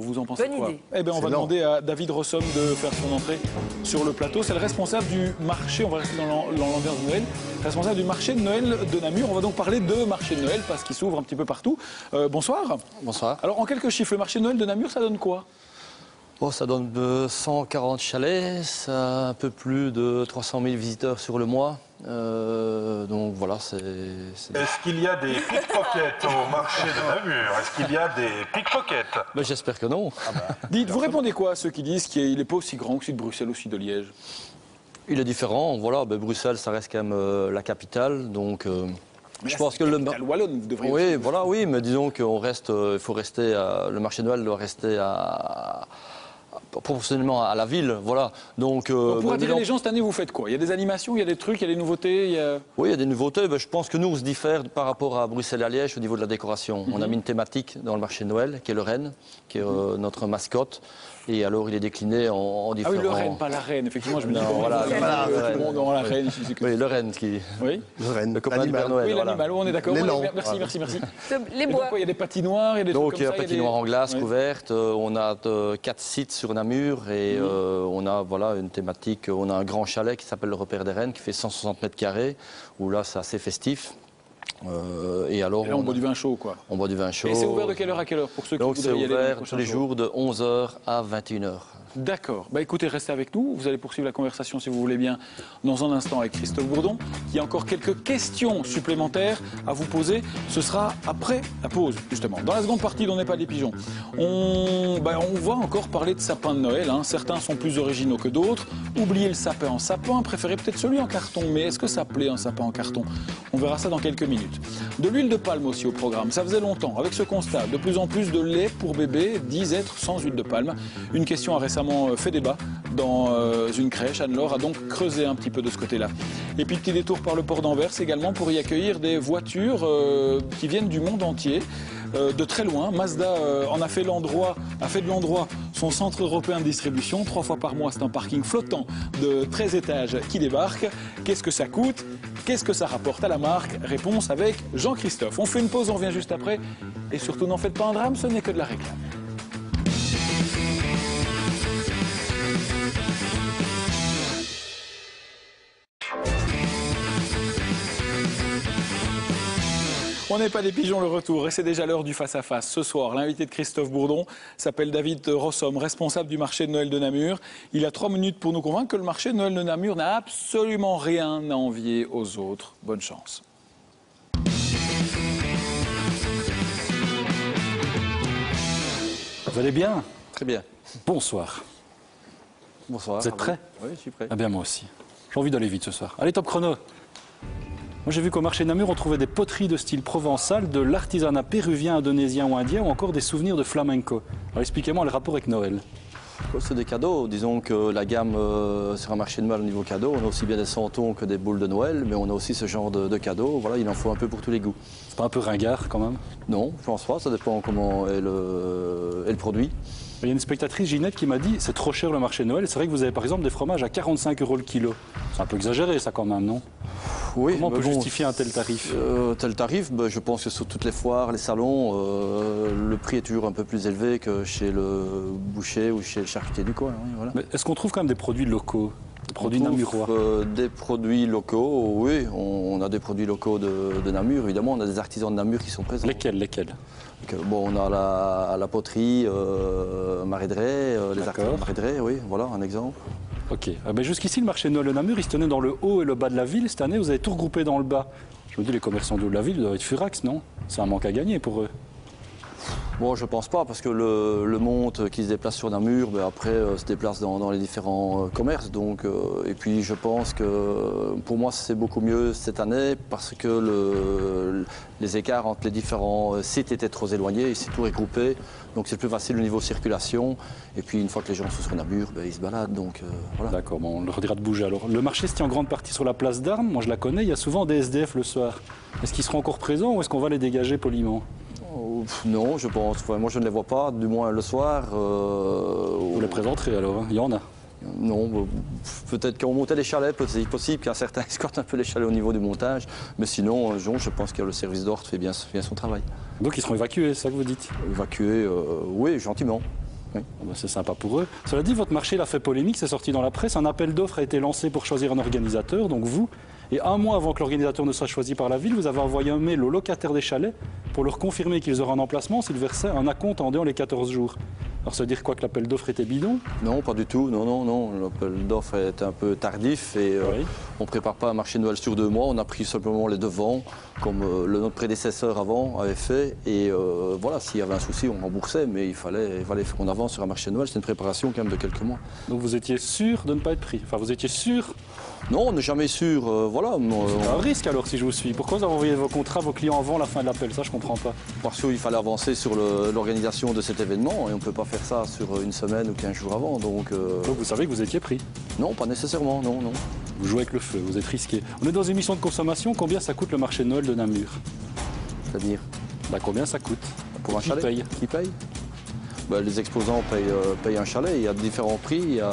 Vous en pensez Bonne quoi? idée. Eh bien, on va demander à David Rossom de faire son entrée sur le plateau. C'est le responsable du marché, on va rester dans l'ambiance de Noël, responsable du marché de Noël de Namur. On va donc parler de marché de Noël parce qu'il s'ouvre un petit peu partout. Bonsoir. Bonsoir. Alors, en quelques chiffres, le marché de Noël de Namur, ça donne quoi? Oh, ça donne 140 chalets, ça a un peu plus de 300 000 visiteurs sur le mois. Donc voilà, c'est... Est-ce qu'il y a des pickpockets au marché de Namur? Est-ce qu'il y a des pickpockets? Ben, j'espère que non. Dites, vous répondez quoi à ceux qui disent qu'il n'est pas aussi grand que celui de Bruxelles ou celui de Liège? Il est différent, voilà. Ben, Bruxelles, ça reste quand même la capitale, donc... Mais je là, pense que la le capitale wallonne, vous devriez oui, aussi- voilà, oui, mais disons qu'on reste, il faut rester, le marché de Noël doit rester proportionnellement à la ville, voilà. Donc, Pour attirer disons- les gens, cette année, vous faites quoi? Il y a des animations, il y a des trucs, il y a des nouveautés Oui, il y a des nouveautés. Ben, je pense que nous, on se diffère par rapport à Bruxelles et à Liège au niveau de la décoration. On a mis une thématique dans le marché de Noël, qui est le renne, qui est notre mascotte. Et alors, il est décliné en Ah différents... oui, le renne, pas la reine. Effectivement, je me dis Non, comment voilà, tout voilà, le monde dans la reine. ici, c'est que- Oui, le renne, qui... Oui, le copain du Père Noël. oui, voilà. l'animal, on est d'accord. L'élan. Merci, merci, merci. Les Et donc, bois. quoi, il y a des patinoires, il y a des Donc, trucs il y a comme ça. patinoire en glace Ouais. couverte. On a 4 sites sur Namur et on a voilà, une thématique. On a un grand chalet qui s'appelle le Repère des Rennes, qui fait 160 mètres carrés, où là, c'est assez festif. Et alors, Et là, on boit du vin chaud, quoi. on boit du vin chaud. Et c'est ouvert de quelle heure à quelle heure pour ceux qui Donc, c'est voudraient y aller ouvert prochains tous les jours de 11h à 21h. D'accord. Bah écoutez, restez avec nous. Vous allez poursuivre la conversation, si vous voulez bien, dans un instant avec Christophe Bourdon, qui a encore quelques questions supplémentaires à vous poser. Ce sera après la pause, justement. Dans la seconde partie d'On n'est pas des pigeons, on va encore parler de sapin de Noël. Hein. Certains sont plus originaux que d'autres. Oubliez le sapin en sapin, préférez peut-être celui en carton. Mais est-ce que ça plaît, un sapin en carton? On verra ça dans quelques minutes. De l'huile de palme aussi au programme. Ça faisait longtemps. Avec ce constat, de plus en plus de lait pour bébé disent être sans huile de palme. Une question a récemment fait débat dans une crèche. Anne-Laure a donc creusé un petit peu de ce côté-là. Et puis petit détour par le port d'Anvers également pour y accueillir des voitures qui viennent du monde entier, de très loin. Mazda en a fait de l'endroit son centre européen de distribution. 3 fois par mois, c'est un parking flottant de 13 étages qui débarque. Qu'est-ce que ça coûte? Qu'est-ce que ça rapporte à la marque? Réponse avec Jean-Christophe. On fait une pause, on revient juste après. Et surtout, n'en faites pas un drame, ce n'est que de la réclame. On n'est pas des pigeons, le retour, et c'est déjà l'heure du face-à-face. Ce soir, l'invité de Christophe Bourdon s'appelle David Rossom, responsable du marché de Noël de Namur. Il a 3 minutes pour nous convaincre que le marché de Noël de Namur n'a absolument rien à envier aux autres. Bonne chance. Vous allez bien? Très bien. Bonsoir. Bonsoir. Vous êtes prêts? Oui, je suis prêt. Ah bien, moi aussi. J'ai envie d'aller vite ce soir. Allez, top chrono. Moi, j'ai vu qu'au marché de Namur, on trouvait des poteries de style provençal, de l'artisanat péruvien, indonésien ou indien, ou encore des souvenirs de flamenco. Alors, expliquez-moi le rapport avec Noël. C'est des cadeaux. Disons que la gamme sur un marché de Noël au niveau cadeaux, on a aussi bien des santons que des boules de Noël, mais on a aussi ce genre de cadeaux. Voilà, il en faut un peu pour tous les goûts. C'est pas un peu ringard quand même? Non, je pense pas. Ça dépend comment est le produit. Il y a une spectatrice, Ginette, qui m'a dit c'est trop cher le marché de Noël. C'est vrai que vous avez par exemple des fromages à 45 € le kilo. C'est un peu exagéré ça quand même, non? Oui, Comment on mais peut bon, justifier un tel tarif? Tel tarif, je pense que sur toutes les foires, les salons, le prix est toujours un peu plus élevé que chez le boucher ou chez le charcutier du coin. Oui, voilà. Mais est-ce qu'on trouve quand même des produits locaux? Des produits On trouve, namurois? des produits locaux, oui, on a des produits locaux de Namur, évidemment, on a des artisans de Namur qui sont présents. Lesquels? Donc, bon, on a la poterie, Marais-de-Ré, les artisans de Marais-de-Ré, oui, voilà un exemple. Ok. Ah ben jusqu'ici, le marché de Noël de Namur, il se tenait dans le haut et le bas de la ville. Cette année, vous avez tout regroupé dans le bas. Je me dis, les commerçants de la ville doivent être furax, non? C'est un manque à gagner pour eux. Bon, je pense pas, parce que le monde qui se déplace sur Namur, après se déplace dans les différents commerces. Donc, et puis je pense que pour moi c'est beaucoup mieux cette année parce que les écarts entre les différents sites étaient trop éloignés, ils s'est tout regroupé. Donc c'est plus facile au niveau circulation. Et puis une fois que les gens sont sur Namur, ils se baladent. Donc voilà. D'accord, bon, on leur dira de bouger alors. Le marché se tient en grande partie sur la place d'Armes. Moi je la connais, il y a souvent des SDF le soir. Est-ce qu'ils seront encore présents ou est-ce qu'on va les dégager poliment? Non, je pense. Enfin, moi, je ne les vois pas, du moins le soir. Vous les présenterez alors, hein? Il y en a. Non, peut-être qu'on montait les chalets, c'est possible qu'un certain escorte un peu les chalets au niveau du montage. Mais sinon, je pense que le service d'ordre fait bien son travail. Donc ils seront évacués, c'est ça que vous dites? Évacués, oui, gentiment. Oui. Bon, ben, c'est sympa pour eux. Cela dit, votre marché l'a fait polémique, c'est sorti dans la presse. Un appel d'offres a été lancé pour choisir un organisateur, donc vous. Et un mois avant que l'organisateur ne soit choisi par la ville, vous avez envoyé un mail aux locataires des chalets pour leur confirmer qu'ils auraient un emplacement s'ils versaient un acompte en dehors les 14 jours. Alors ça veut dire quoi, que l'appel d'offres était bidon? Non, pas du tout. Non. L'appel d'offres est un peu tardif et Oui. on ne prépare pas un marché de Noël sur 2 mois. On a pris simplement les devants, comme notre prédécesseur avant avait fait. Et voilà, s'il y avait un souci, on remboursait, mais il fallait qu'on avance sur un marché de Noël. C'est une préparation quand même de quelques mois. Donc vous étiez sûr de ne pas être pris? Enfin, vous étiez sûr? Non, on n'est jamais sûr. Voilà. C'est un risque alors si je vous suis. Pourquoi vous avez envoyé vos contrats à vos clients avant la fin de l'appel? Ça, je comprends pas. Parce qu'il fallait avancer sur l'organisation de cet événement et on ne peut pas faire ça sur une semaine ou 15 jours avant. Donc vous savez que vous étiez pris. non, pas nécessairement, non. Vous jouez avec le feu, vous êtes risqué. On est dans une émission de consommation. Combien ça coûte le marché de Noël de Namur? C'est-à-dire, Bah, combien ça coûte? pour un Qui chalet paye? Qui paye? Les exposants payent un chalet. Il y a différents prix. Il y a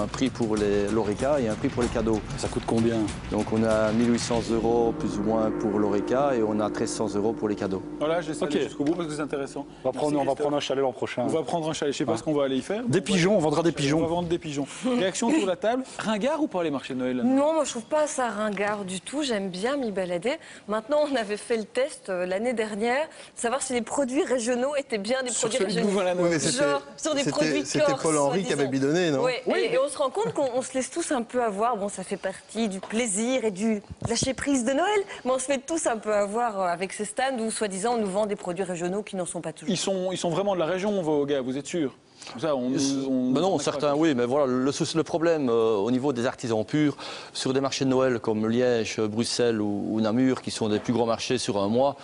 un prix pour l'Oreca et un prix pour les cadeaux. Ça coûte combien? Donc on a 1 800 € plus ou moins pour l'Oreca et on a 1 300 € pour les cadeaux. Voilà, j'essaie d'aller Ok. jusqu'au bout parce que c'est intéressant. On va prendre un chalet l'an prochain. On va prendre un chalet, je sais pas ce qu'on va aller y faire. Des pigeons, on vendra des On va pigeons. vendre des pigeons. Réaction autour de la table. Ringard ou pas les marchés de Noël? Non, moi je trouve pas ça ringard du tout. J'aime bien m'y balader. Maintenant, on avait fait le test l'année dernière, savoir si les produits régionaux étaient bien des Sur produits celui de régionaux. Louvain-la-Neuve. Oui, mais c'était- Genre sur des produits C'était corses, Paul-Henri qui avait soi-disant. bidonné, non? Oui, Oui, et on se rend compte qu'on se laisse tous un peu avoir. Bon, ça fait partie du plaisir et du lâcher-prise de Noël, mais on se fait tous un peu avoir avec ces stands où, soi-disant, on nous vend des produits régionaux qui n'en sont pas toujours. Ils sont vraiment de la région, vos gars, vous êtes sûrs? Ça, Ben non, certains oui, mais voilà, le problème au niveau des artisans purs, sur des marchés de Noël comme Liège, Bruxelles ou Namur, qui sont des plus grands marchés sur un mois,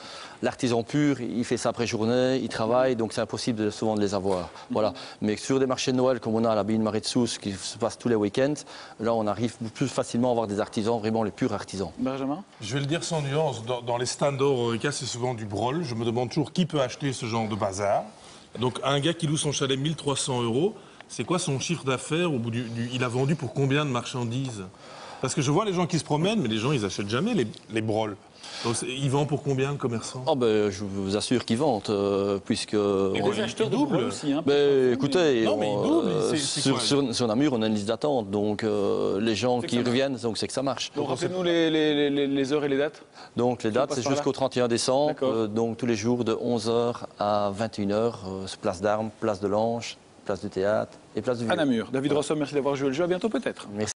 l'artisan pur, il fait ça après journée, il travaille, donc c'est impossible souvent de les avoir. Voilà. Mais sur des marchés de Noël comme on a à l'abbaye de Marais de Sousse, qui se passe tous les week-ends, là on arrive plus facilement à avoir des artisans, vraiment les purs artisans. Benjamin? Je vais le dire sans nuance, dans les stands d'Oreca, c'est souvent du brol. Je me demande toujours qui peut acheter ce genre de bazar. Donc un gars qui loue son chalet 1 300 €, c'est quoi son chiffre d'affaires au bout il a vendu pour combien de marchandises? Parce que je vois les gens qui se promènent, mais les gens, ils achètent jamais les brols. Donc, il vend pour combien, le commerçant? Oh ben, je vous assure qu'ils vendent, puisque... Et des acheteurs de double double aussi. Hein, Ben, écoutez, Non, mais ils doublent, c'est quoi sur Namur, on a une liste d'attente, donc les gens C'est que qui ça marche. reviennent, donc c'est que ça marche. Donc rappelez-nous les heures et les dates. Donc les dates, passe c'est par là. jusqu'au 31 décembre, D'accord. donc tous les jours de 11h à 21h, place d'Armes, place de l'Ange, place du Théâtre et place du À Vieux. Namur. David Rossom, merci d'avoir joué le jeu. À bientôt peut-être. Merci.